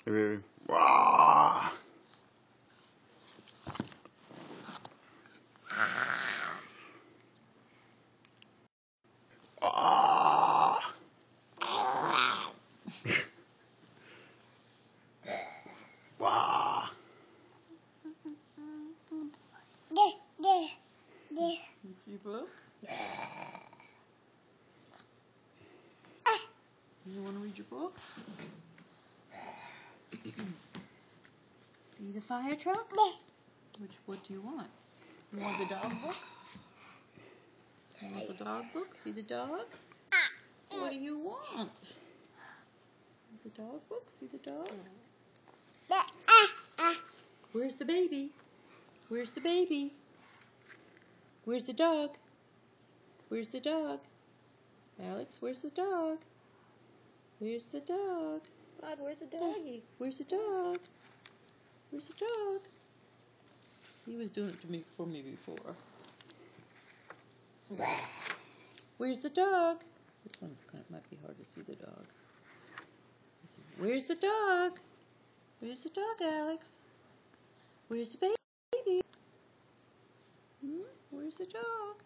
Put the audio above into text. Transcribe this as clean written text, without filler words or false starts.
Wah. Ah. Wah. You see book? You want to read your book? See the fire truck? What do you want? You want the dog book? You want the dog book? See the dog? What do you want? The dog book? See the dog? Where's the baby? Where's the baby? Where's the dog? Where's the dog? Alex, where's the dog? Where's the dog? God, where's the doggy? Where's the dog? Where's the dog? He was doing it for me before. Where's the dog? This one's might be hard to see the dog. Where's the dog? Where's the dog, Alex? Where's the baby? Where's the dog?